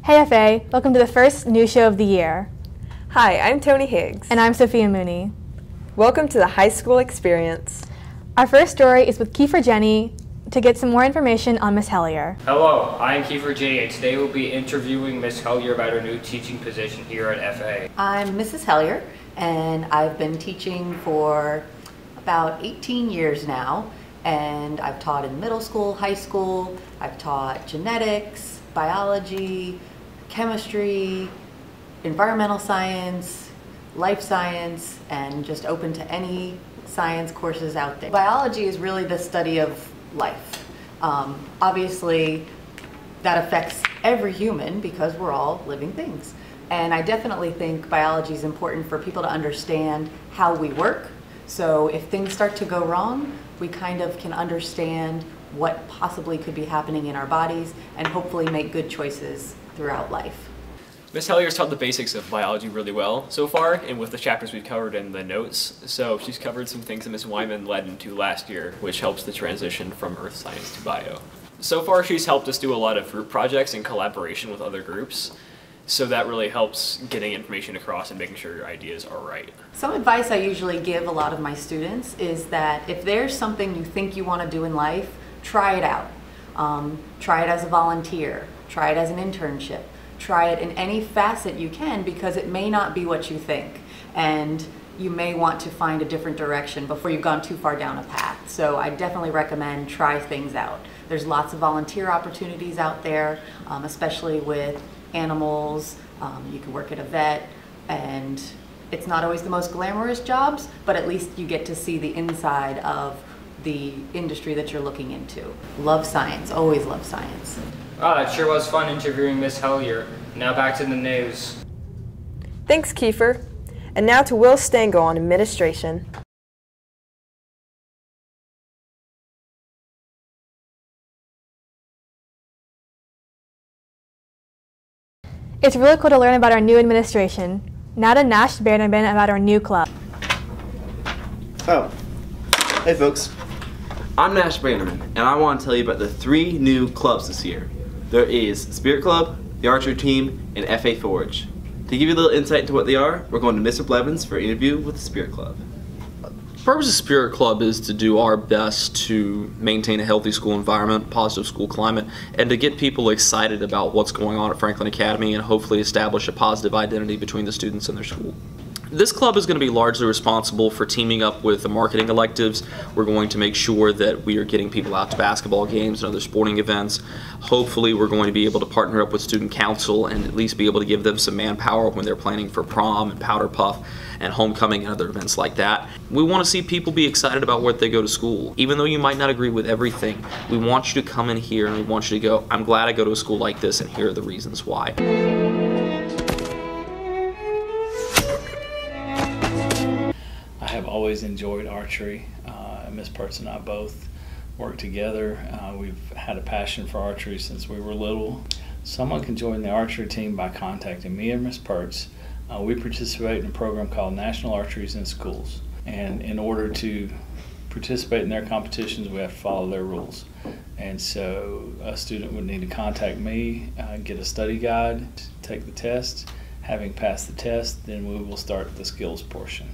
Hey FA, welcome to the first new show of the year. Hi, I'm Tonie Higgs. And I'm Sophia Mooney. Welcome to the high school experience. Our first story is with Kiefer Jenny to get some more information on Miss Hellier. Hello, I'm Kiefer Jenny, and today we'll be interviewing Miss Hellier about her new teaching position here at FA. I'm Mrs. Hellier, and I've been teaching for about 18 years now, and I've taught in middle school, high school. I've taught genetics, biology, chemistry, environmental science, life science, and just open to any science courses out there. Biology is really the study of life. Obviously, that affects every human because we're all living things. And I definitely think biology is important for people to understand how we work. So if things start to go wrong, we kind of can understand what possibly could be happening in our bodies and hopefully make good choices throughout life. Miss Hellier's taught the basics of biology really well so far, and with the chapters we've covered in the notes. So she's covered some things that Miss Wyman led into last year, which helps the transition from earth science to bio. So far she's helped us do a lot of group projects in collaboration with other groups. So that really helps getting information across and making sure your ideas are right. Some advice I usually give a lot of my students is that if there's something you think you want to do in life, try it out. Try it as a volunteer, try it as an internship, try it in any facet you can, because it may not be what you think. And you may want to find a different direction before you've gone too far down a path. So I definitely recommend try things out. There's lots of volunteer opportunities out there, especially with animals. You can work at a vet, and it's not always the most glamorous jobs, but at least you get to see the inside of the industry that you're looking into. Love science, always love science. It sure was fun interviewing Miss Hellier. Now back to the news. Thanks, Kiefer. And now to Will Stengel on administration. It's really cool to learn about our new administration. Now to Nash Bannerman about our new club. Oh, hey folks. I'm Nash Bannerman, and I want to tell you about the 3 new clubs this year. There is Spirit Club, the Archery Team, and FA Forge. To give you a little insight into what they are, we're going to Mr. Blevins for an interview with the Spirit Club. The purpose of Spirit Club is to do our best to maintain a healthy school environment, positive school climate, and to get people excited about what's going on at Franklin Academy and hopefully establish a positive identity between the students and their school. This club is going to be largely responsible for teaming up with the marketing electives. We're going to make sure that we are getting people out to basketball games and other sporting events. Hopefully we're going to be able to partner up with student council and at least be able to give them some manpower when they're planning for prom and powder puff and homecoming and other events like that. We want to see people be excited about where they go to school. Even though you might not agree with everything, we want you to come in here and we want you to go, I'm glad I go to a school like this and here are the reasons why. I have always enjoyed archery. Miss Pertz and I both work together. We've had a passion for archery since we were little. Someone can join the archery team by contacting me or Miss Pertz. We participate in a program called National Archeries in Schools. And in order to participate in their competitions, we have to follow their rules. And so a student would need to contact me, get a study guide, take the test. Having passed the test, then we will start the skills portion.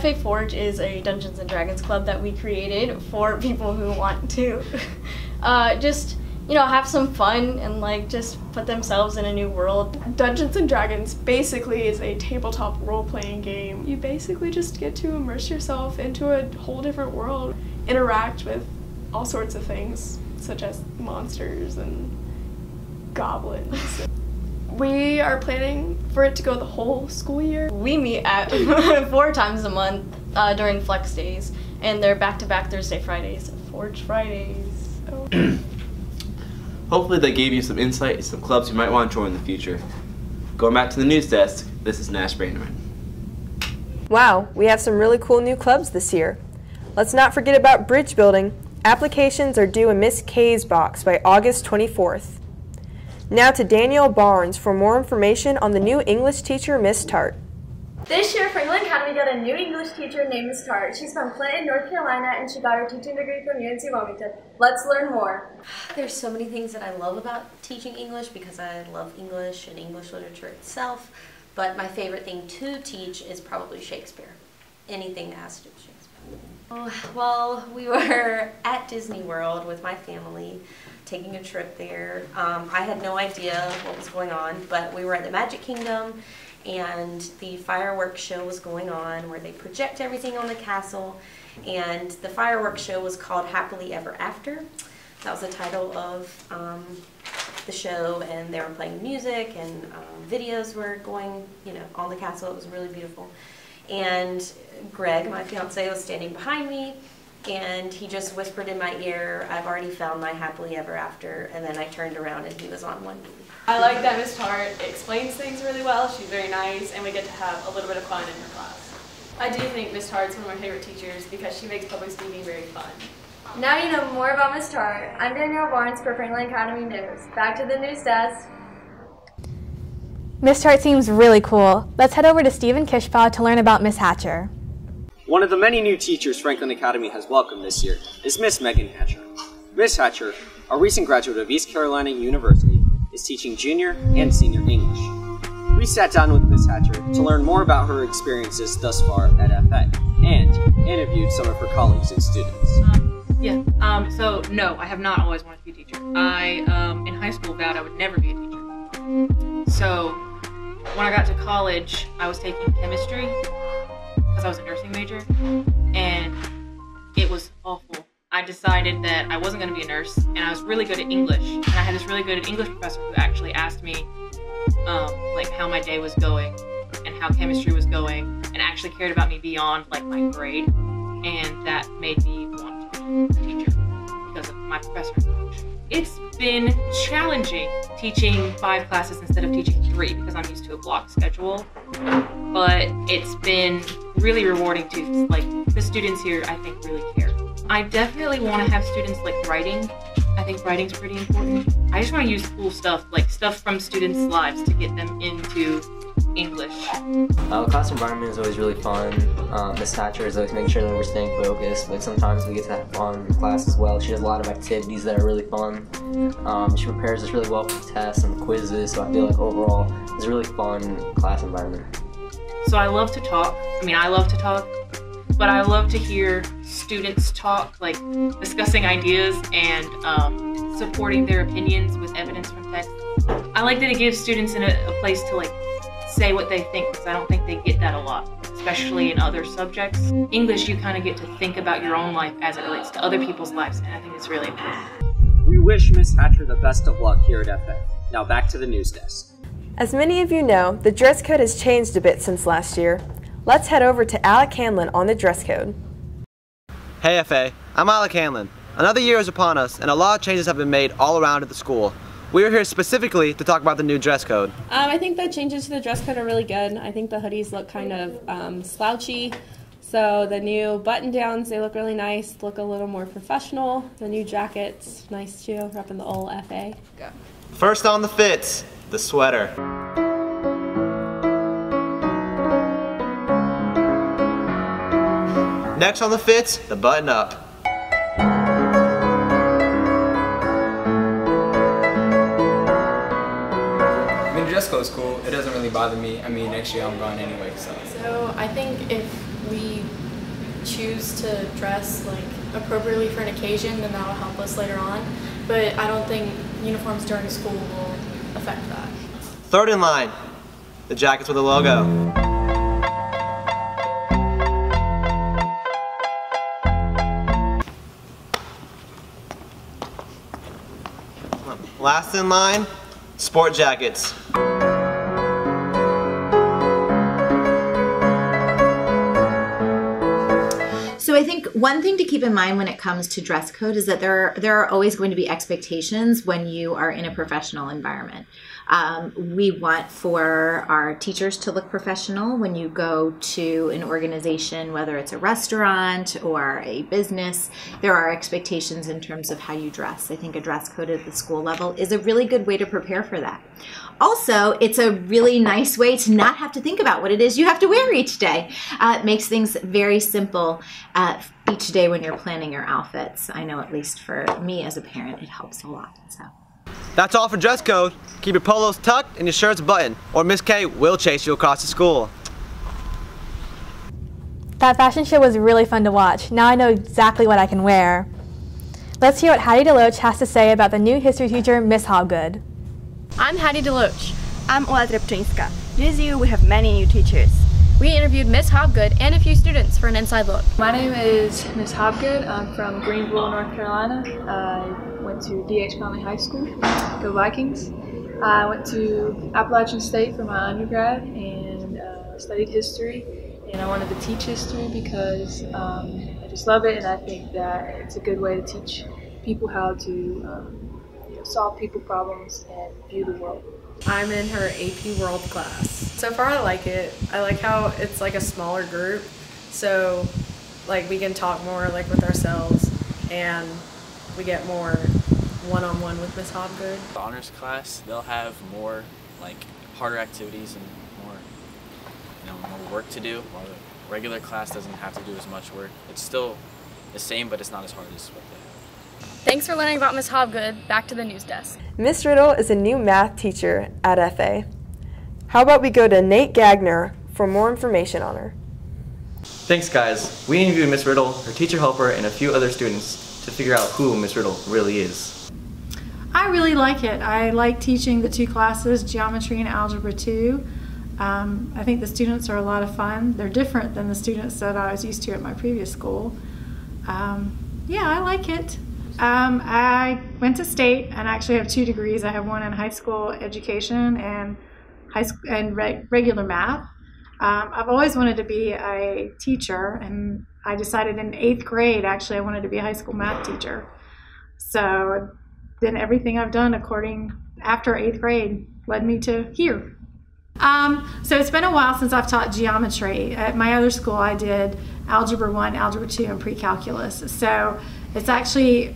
FA Forge is a Dungeons & Dragons club that we created for people who want to just, have some fun and just put themselves in a new world. Dungeons & Dragons basically is a tabletop role-playing game. You basically just get to immerse yourself into a whole different world, interact with all sorts of things, such as monsters and goblins. We are planning for it to go the whole school year. We meet at 4 times a month during flex days, and they're back-to-back Thursday, Fridays, Forge Fridays. Oh. Hopefully they gave you some insight into some clubs you might want to join in the future. Going back to the news desk, this is Nash Bannerman. Wow, we have some really cool new clubs this year. Let's not forget about bridge building. Applications are due in Miss K's box by August 24th. Now to Danielle Barnes for more information on the new English teacher, Miss Tart. This year, Franklin Academy got a new English teacher named Ms. Tart. She's from Clinton, North Carolina, and she got her teaching degree from UNC Wilmington. Let's learn more. There's so many things that I love about teaching English because I love English and English literature itself, but my favorite thing to teach is probably Shakespeare. Anything that has to do with Shakespeare. Well, we were at Disney World with my family, taking a trip there. I had no idea what was going on, but we were at the Magic Kingdom, and the fireworks show was going on where they project everything on the castle, and the fireworks show was called Happily Ever After. That was the title of the show, and they were playing music, and videos were going, on the castle. It was really beautiful. And Greg, my fiance, was standing behind me, and he just whispered in my ear, "I've already found my happily ever after," and then I turned around and he was on one knee. I like that Ms. Tart explains things really well. She's very nice, and we get to have a little bit of fun in her class. I do think Ms. Tart's one of my favorite teachers because she makes public speaking very fun. Now you know more about Ms. Tart. I'm Danielle Barnes for Franklin Academy News. Back to the news desk. Miss Tart seems really cool. Let's head over to Stephen Kishpaw to learn about Miss Hatcher. One of the many new teachers Franklin Academy has welcomed this year is Miss Megan Hatcher. Miss Hatcher, a recent graduate of East Carolina University, is teaching junior and senior English. We sat down with Miss Hatcher to learn more about her experiences thus far at FA and interviewed some of her colleagues and students. So no, I have not always wanted to be a teacher. I, in high school, vowed I would never be a teacher. So when I got to college, I was taking chemistry because I was a nursing major, and it was awful. I decided that I wasn't going to be a nurse, and I was really good at English. And I had this really good English professor who actually asked me like how my day was going and how chemistry was going, and actually cared about me beyond like my grade, and that made me want to be a teacher because of my professor. It's been challenging teaching 5 classes instead of teaching 3 because I'm used to a block schedule, but it's been really rewarding too. Like, the students here, I think, really care. I definitely want to have students like writing. I think writing's pretty important. I just want to use cool stuff, like stuff from students' lives, to get them into English. Class environment is always really fun. Miss Thatcher is always making sure that we're staying focused, but sometimes we get to have fun in class as well. She does a lot of activities that are really fun. She prepares us really well for the tests and the quizzes, so I feel like overall it's a really fun class environment. So I love to talk. I love to talk, but I love to hear students talk, like discussing ideas and supporting their opinions with evidence from text. I like that it gives students a place to like say what they think, because I don't think they get that a lot, especially in other subjects. English, you kind of get to think about your own life as it relates to other people's lives, and I think it's really important. We wish Miss Hatcher the best of luck here at FA. Now back to the news desk. As many of you know, the dress code has changed a bit since last year. Let's head over to Alec Hanlon on the dress code. Hey FA, I'm Alec Hanlon. Another year is upon us, and a lot of changes have been made all around at the school. We are here specifically to talk about the new dress code. I think the changes to the dress code are really good. I think the hoodies look kind of slouchy. So the new button downs, they look really nice, look a little more professional. The new jackets, nice too, repping the old FA. Go. First on the fits, the sweater. Next on the fits, the button up. Dress code's cool. It doesn't really bother me. Next year I'm gone anyway, so. So I think if we choose to dress like appropriately for an occasion, then that'll help us later on. But I don't think uniforms during school will affect that. Third in line, the jackets with the logo. Last in line, sport jackets. So I think one thing to keep in mind when it comes to dress code is that there are always going to be expectations when you are in a professional environment. We want for our teachers to look professional when you go to an organization, whether it's a restaurant or a business. There are expectations in terms of how you dress. I think a dress code at the school level is a really good way to prepare for that. also, it's a really nice way to not have to think about what it is you have to wear each day. It makes things very simple each day when you're planning your outfits. I know, at least for me as a parent, it helps a lot. So. That's all for dress code. Keep your polos tucked and your shirts buttoned, or Miss K will chase you across the school. That fashion show was really fun to watch. Now I know exactly what I can wear. Let's hear what Hattie DeLoach has to say about the new history teacher, Miss Hobgood. I'm Hattie DeLoach. I'm Ola Drepczyńska. This year we have many new teachers. We interviewed Miss Hobgood and a few students for an inside look. My name is Miss Hobgood. I'm from Greenville, North Carolina. I went to D.H. Conley High School. Go Vikings. I went to Appalachian State for my undergrad and studied history. And I wanted to teach history because I just love it, and I think that it's a good way to teach people how to solve people problems and view the world. I'm in her AP World class. So far I like it. I like how it's like a smaller group, so like we can talk more like with ourselves, and we get more one-on-one with Miss Hobgood. The honors class, they'll have more like harder activities and more work to do, while the regular class doesn't have to do as much work. It's still the same, but it's not as hard as what they have. Thanks for learning about Miss Hobgood. Back to the news desk. Miss Riddle is a new math teacher at FA. How about we go to Nate Gagner for more information on her? Thanks, guys. We interviewed Miss Riddle, her teacher helper, and a few other students to figure out who Miss Riddle really is. I really like it. I like teaching the two classes, Geometry and Algebra 2. I think the students are a lot of fun. They're different than the students that I was used to at my previous school. Yeah, I like it. I went to state and actually have 2 degrees. I have one in high school education and regular math. I've always wanted to be a teacher, and I decided in 8th grade actually I wanted to be a high school math teacher. So then everything I've done after 8th grade led me to here. So it's been a while since I've taught geometry. At my other school I did Algebra 1, Algebra 2, and pre-calculus. So it's actually,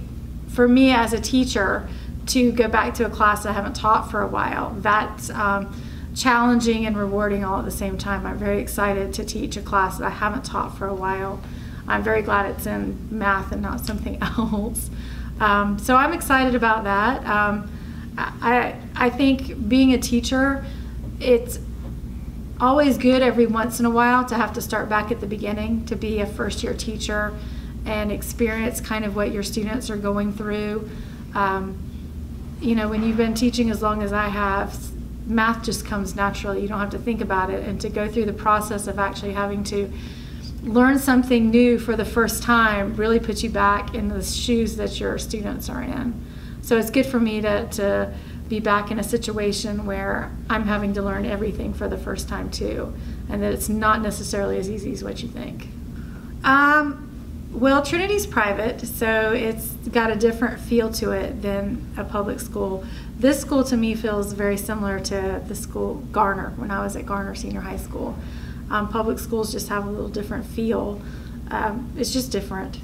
for me as a teacher, to go back to a class I haven't taught for a while. That's challenging and rewarding all at the same time. I'm very excited to teach a class that I haven't taught for a while. I'm very glad it's in math and not something else. So I'm excited about that. I think being a teacher, it's always good every once in a while to have to start back at the beginning, to be a first-year teacher and experience kind of what your students are going through. You know, when you've been teaching as long as I have, math just comes naturally. You don't have to think about it. And to go through the process of actually having to learn something new for the first time really puts you back in the shoes that your students are in. So it's good for me to be back in a situation where I'm having to learn everything for the first time too, and that it's not necessarily as easy as what you think. Well, Trinity's private, so it's got a different feel to it than a public school. This school to me feels very similar to the school Garner, when I was at Garner Senior High School. Public schools just have a little different feel. It's just different.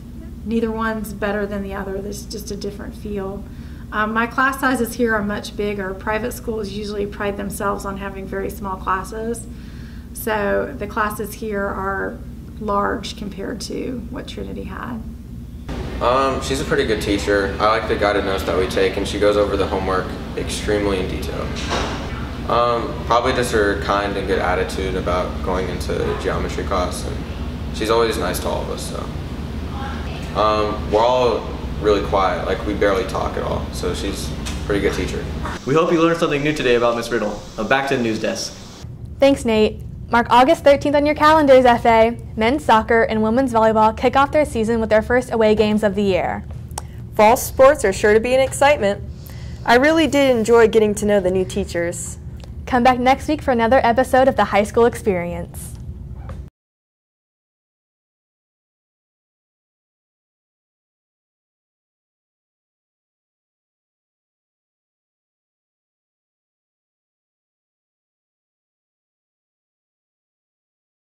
Neither one's better than the other. There's just a different feel. My class sizes here are much bigger. Private schools usually pride themselves on having very small classes. So the classes here are large compared to what Trinity had. She's a pretty good teacher. I like the guided notes that we take, and she goes over the homework extremely in detail. Probably just her kind and good attitude about going into geometry class, and she's always nice to all of us. So we're all really quiet, like we barely talk at all, so she's a pretty good teacher. We hope you learned something new today about Miss Riddle. Back to the news desk. Thanks, Nate. Mark August 13th on your calendars, FA. Men's soccer and women's volleyball kick off their season with their first away games of the year. Fall sports are sure to be an excitement. I really did enjoy getting to know the new teachers. Come back next week for another episode of the High School Experience.